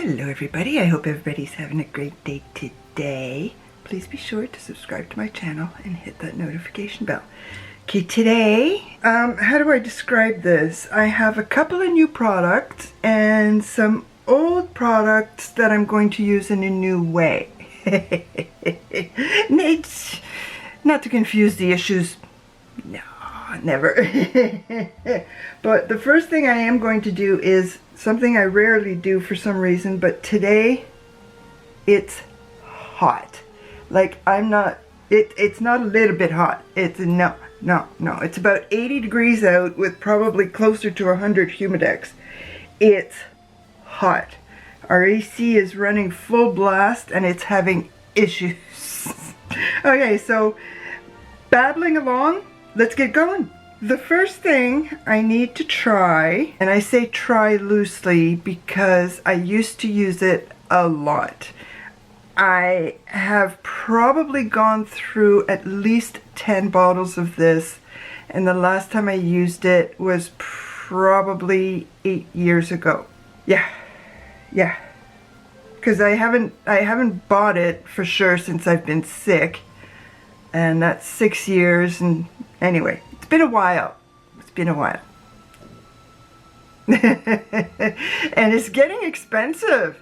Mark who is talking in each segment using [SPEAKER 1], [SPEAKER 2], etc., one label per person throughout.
[SPEAKER 1] Hello everybody, I hope everybody's having a great day today. Please be sure to subscribe to my channel and hit that notification bell. Okay, today, how do I describe this? I have a couple of new products and some old products that I'm going to use in a new way. It's not to confuse the issues. No, never. But the first thing I am going to do is something I rarely do for some reason, but today it's hot. Like it's not a little bit hot. It's no. It's about 80 degrees out with probably closer to 100 humidex. It's hot. Our AC is running full blast and it's having issues. Okay, so babbling along, let's get going. The first thing I need to try, and I say try loosely because I used to use it a lot. I have probably gone through at least 10 bottles of this, and the last time I used it was probably 8 years ago. Yeah. Because I haven't bought it for sure since I've been sick, and that's 6 years, and anyway. It's been a while. And it's getting expensive.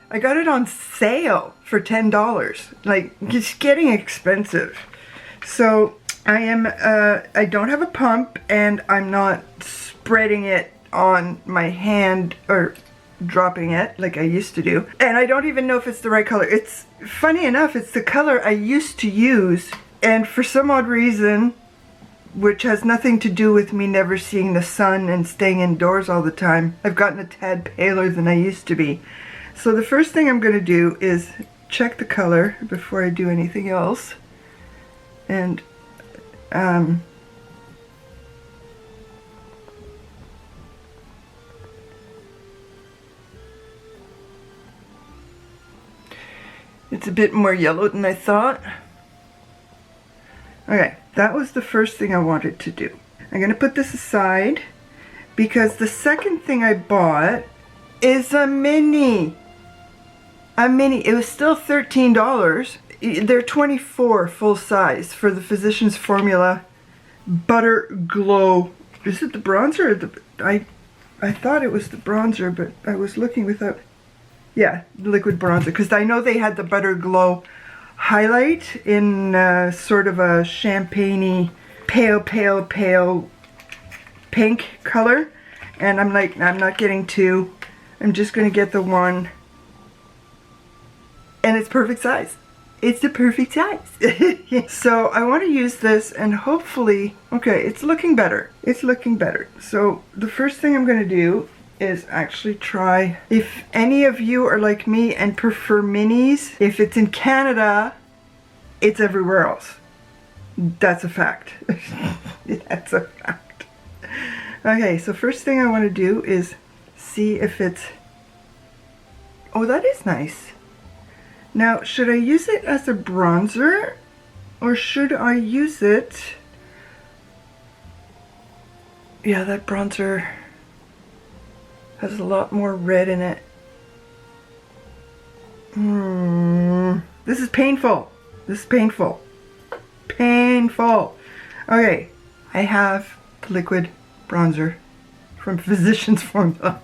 [SPEAKER 1] I got it on sale for $10. Like, it's getting expensive. So I don't have a pump and I'm not spreading it on my hand or dropping it like I used to do. And I don't even know if it's the right color. It's funny enough, it's the color I used to use, and for some odd reason, which has nothing to do with me never seeing the sun and staying indoors all the time, I've gotten a tad paler than I used to be. So the first thing I'm going to do is check the color before I do anything else. And it's a bit more yellow than I thought. Okay, that was the first thing I wanted to do. I'm going to put this aside because the second thing I bought is a mini. It was still $13. They're 24 full size for the Physicians Formula Butter Glow. Is it the bronzer or the... I thought it was the bronzer, but I was looking without... Yeah, liquid bronzer, because I know they had the Butter Glow highlight in sort of a champagne-y, pale pink color. And I'm like, I'm not getting two. I'm just going to get the one. And it's perfect size. It's the perfect size. So I want to use this and hopefully, okay, it's looking better. It's looking better. So the first thing I'm going to do is actually try, if any of you are like me and prefer minis, if it's in Canada, it's everywhere else. That's a fact. That's a fact. Okay, so first thing I want to do is see if it's... Oh, that is nice. Now, should I use it as a bronzer or should I use it... Yeah, that bronzer has a lot more red in it. This is painful. This is painful. Painful. Okay, I have the liquid bronzer from Physicians Formula.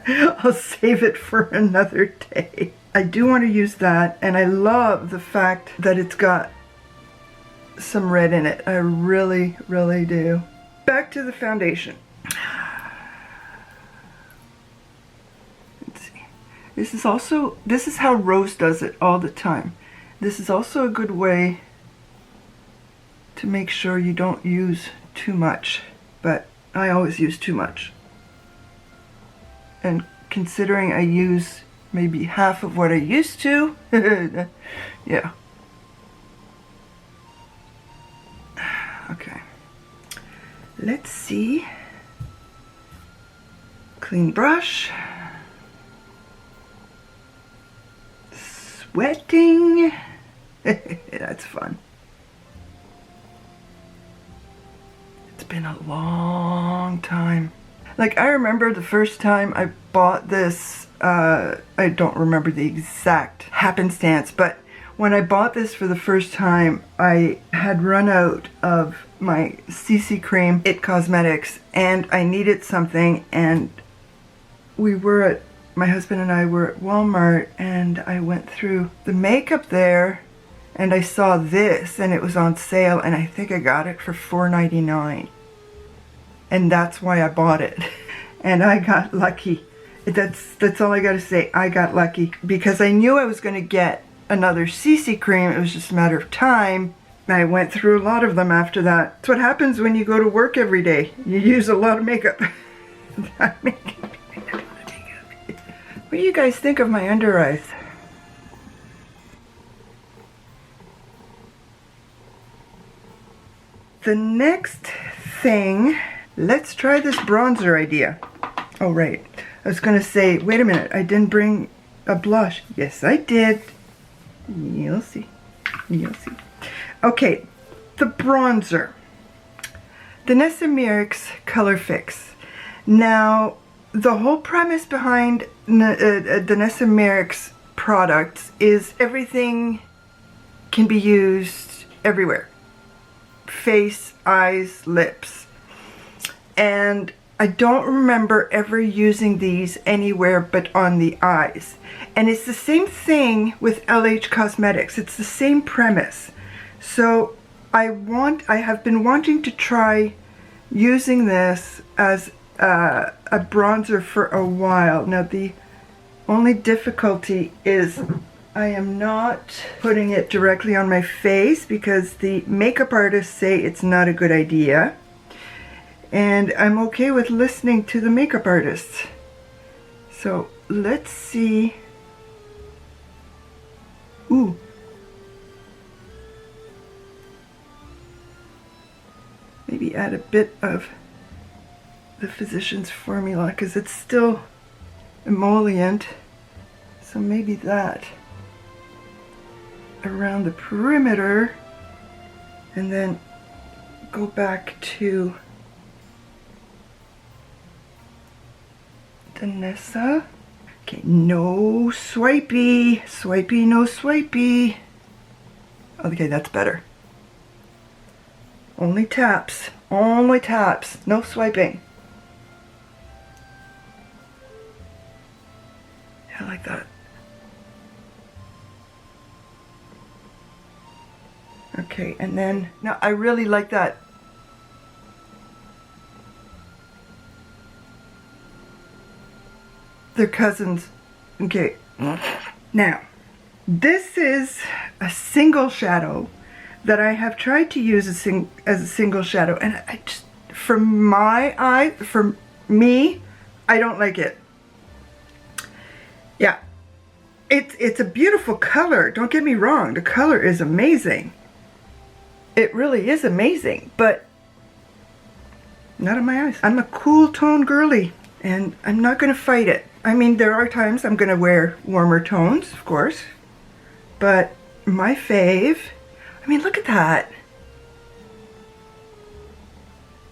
[SPEAKER 1] I'll save it for another day. I do want to use that, and I love the fact that it's got some red in it. I really, really do. Back to the foundation. This is how Rose does it all the time. This is also a good way to make sure you don't use too much, but I always use too much. And considering I use maybe half of what I used to, yeah. Okay. Let's see. Clean brush. Sweating. That's fun. It's been a long time. Like, I remember the first time I bought this I don't remember the exact happenstance, but when I bought this for the first time, I had run out of my CC cream, itcosmetics, and I needed something, and my husband and I were at Walmart, and I went through the makeup there, and I saw this, and it was on sale, and I think I got it for $4.99. And that's why I bought it. And I got lucky. That's all I gotta say. I got lucky because I knew I was gonna get another CC cream. It was just a matter of time. I went through a lot of them after that. That's what happens when you go to work every day. You use a lot of makeup. What do you guys think of my under eyes? The next thing, let's try this bronzer idea. Oh, right. I was going to say, wait a minute, I didn't bring a blush. Yes, I did. You'll see. You'll see. Okay, the bronzer. Danessa Myricks Color Fix. Now, the whole premise behind Danessa Myricks products is everything can be used everywhere. Face, eyes, lips. And I don't remember ever using these anywhere but on the eyes. And it's the same thing with lhcosmetics. It's the same premise. So I have been wanting to try using this as a bronzer for a while. Now the only difficulty is I am not putting it directly on my face because the makeup artists say it's not a good idea. And I'm okay with listening to the makeup artists. So let's see. Ooh. Maybe add a bit of the Physician's Formula because it's still emollient. So maybe that around the perimeter and then go back to Danessa. Okay, no swipey, swipey, no swipey. Okay, that's better. Only taps, no swiping. Yeah, like that. Okay, and then, now I really like that. They're cousins. Okay. Now, this is a single shadow that I have tried to use as a single shadow, and I just, for my eye, for me, I don't like it. Yeah, it's a beautiful color. Don't get me wrong. The color is amazing. It really is amazing, but not on my eyes. I'm a cool tone girly, and I'm not going to fight it. I mean, there are times I'm going to wear warmer tones, of course, but my fave, I mean, look at that.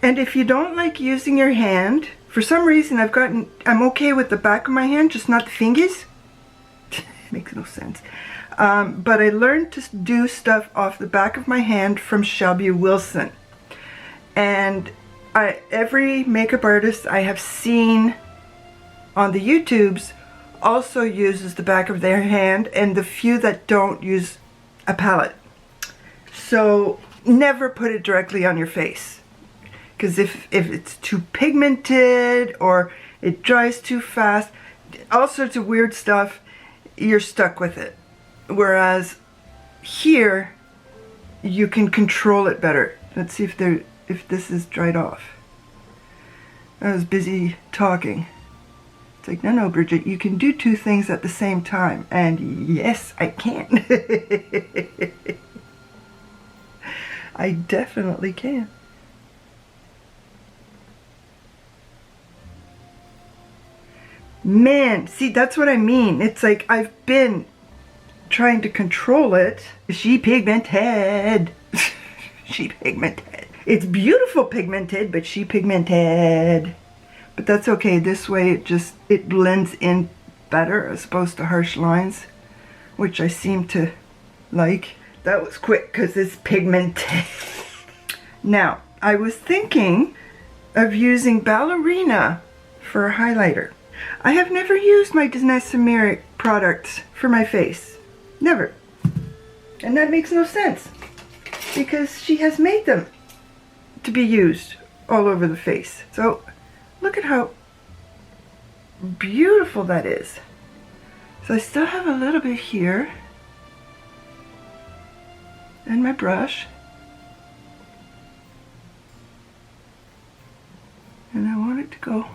[SPEAKER 1] And if you don't like using your hand, for some reason I'm okay with the back of my hand, just not the fingers. Makes no sense. But I learned to do stuff off the back of my hand from Shelby Wilson. And every makeup artist I have seen on the YouTubes also uses the back of their hand, and the few that don't use a palette. So never put it directly on your face, because if it's too pigmented or it dries too fast, all sorts of weird stuff, you're stuck with it. Whereas here you can control it better. Let's see if this is dried off. I was busy talking. It's like, no, Bridget, you can do two things at the same time. And yes, I can. I definitely can. Man, see, that's what I mean. It's like I've been trying to control it. She pigmented. She pigmented. It's beautiful pigmented, but she pigmented. But that's okay. This way it blends in better as opposed to harsh lines, which I seem to like. That was quick because it's pigment. Now, I was thinking of using Ballerina for a highlighter. I have never used my Danessa Myricks products for my face. Never. And that makes no sense because she has made them to be used all over the face. So look at how beautiful that is. So I still have a little bit here. And my brush. And I want it to go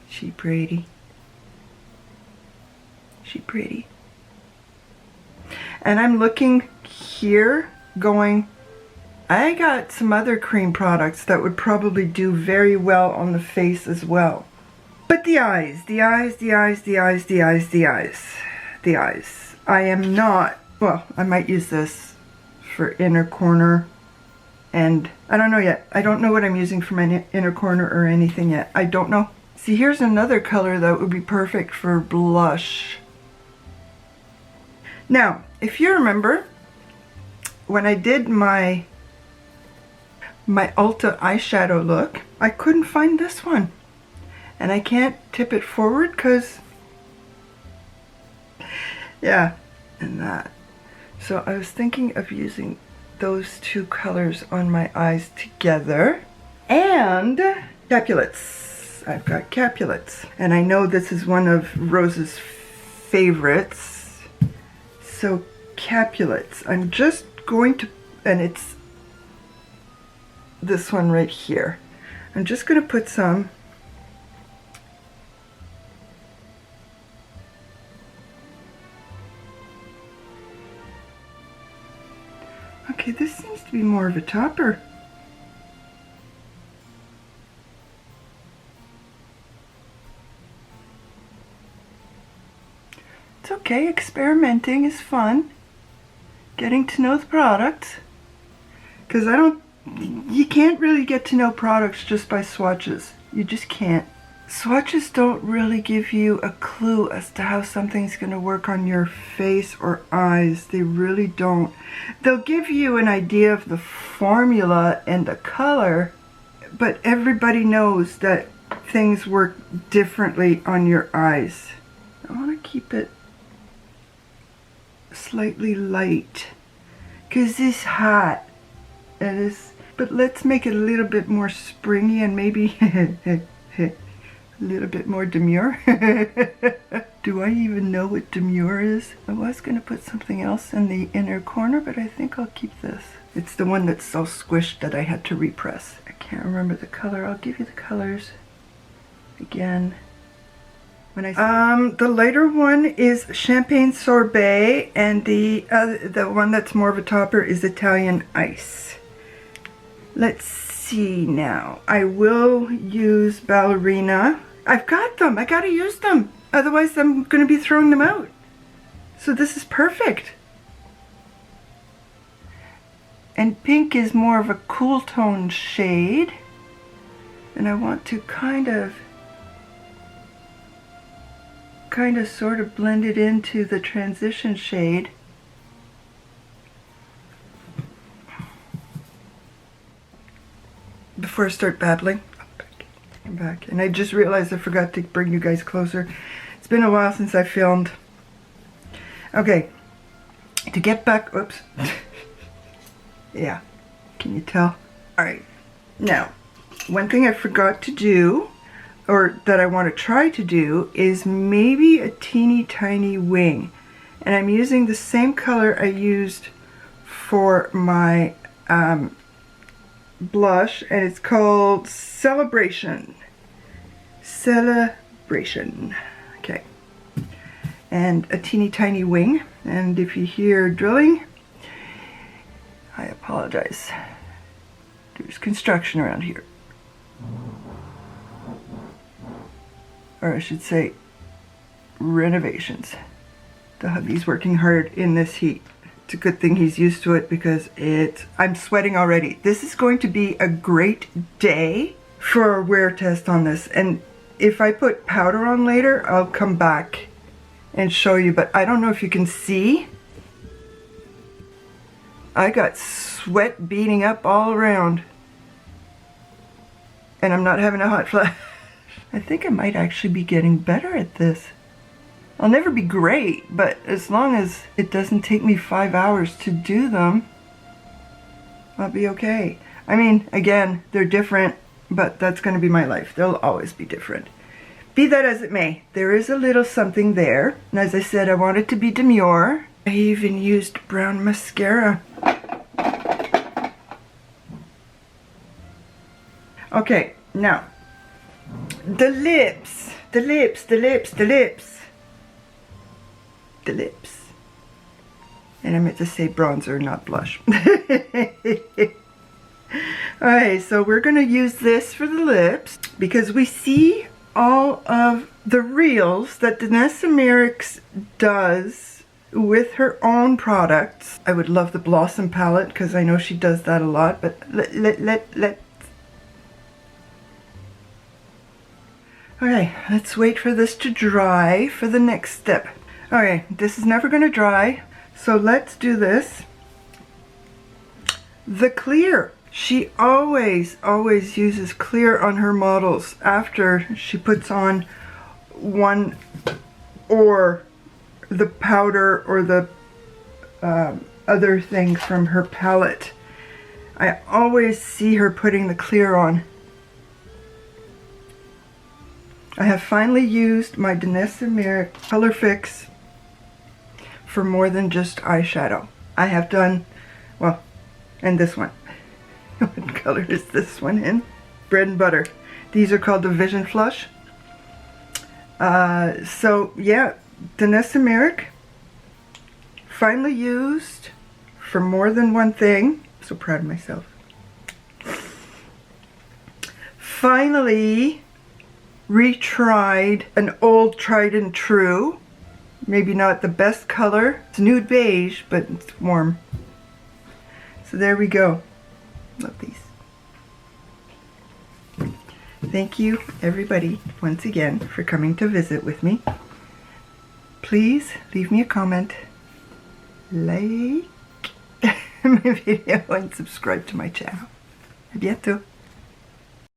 [SPEAKER 1] she pretty. She pretty. And I'm looking here going, I got some other cream products that would probably do very well on the face as well. But the eyes. I am not, well, I might use this for inner corner, and I don't know yet. I don't know what I'm using for my inner corner or anything yet. I don't know. See, here's another color that would be perfect for blush. Now, if you remember, when I did my Ulta eyeshadow look, I couldn't find this one. And I can't tip it forward because, yeah, and that. So I was thinking of using those two colors on my eyes together. And Capulets. I've got Capulets. And I know this is one of Rose's favorites. So Capulets. I'm just going to, and it's this one right here. I'm just going to put some okay, this seems to be more of a topper. It's okay, experimenting is fun. Getting to know the products. Because you can't really get to know products just by swatches. You just can't. Swatches don't really give you a clue as to how something's going to work on your face or eyes. They really don't. They'll give you an idea of the formula and the color, but everybody knows that things work differently on your eyes. I want to keep it slightly light because it's hot. It is, but let's make it a little bit more springy and maybe a little bit more demure. Do I even know what demure is? I was going to put something else in the inner corner, but I think I'll keep this. It's the one that's so squished that I had to repress. I can't remember the color. I'll give you the colors again. When the lighter one is Champagne Sorbet, and the one that's more of a topper is Italian Ice. Let's see now. I will use Ballerina. I've got them. I gotta use them. Otherwise I'm gonna be throwing them out. So this is perfect. And pink is more of a cool tone shade. And I want to kind of sort of blend it into the transition shade. Before I start babbling. I'm back. And I just realized I forgot to bring you guys closer. It's been a while since I filmed. Okay. To get back, oops. Yeah. Can you tell? Alright. Now, one thing I forgot to do, or that I want to try to do, is maybe a teeny tiny wing. And I'm using the same color I used for my blush, and it's called Celebration. Celebration. Okay. And a teeny tiny wing. And if you hear drilling, I apologize. There's construction around here. Or I should say renovations. The hubby's working hard in this heat It's a good thing he's used to it because I'm sweating already. This is going to be a great day for a wear test on this. And if I put powder on later, I'll come back and show you. But I don't know if you can see. I got sweat beating up all around. And I'm not having a hot flash. I think I might actually be getting better at this. I'll never be great, but as long as it doesn't take me 5 hours to do them, I'll be okay. I mean, again, they're different, but that's going to be my life. They'll always be different. Be that as it may, there is a little something there. And as I said, I want it to be demure. I even used brown mascara. Okay, now, the lips. And I meant to say bronzer, not blush. Alright, so we're going to use this for the lips because we see all of the reels that Danessa Myricks does with her own products. I would love the Blossom palette because I know she does that a lot, but Okay, let's wait for this to dry for the next step. Okay, this is never going to dry, so let's do this. The clear. She always uses clear on her models after she puts on one or the powder or the other things from her palette. I always see her putting the clear on. I have finally used my Danessa Myricks Color Fix for more than just eyeshadow. I have done, well, and this one. What color is this one in? Bread and Butter. These are called the Vision Flush. So yeah, Danessa Myricks, finally used for more than one thing. I'm so proud of myself. Finally retried an old tried and true. Maybe not the best color. It's nude beige, but it's warm. So there we go. Love these. Thank you, everybody, once again, for coming to visit with me. Please leave me a comment, like my video, and subscribe to my channel. À bientôt.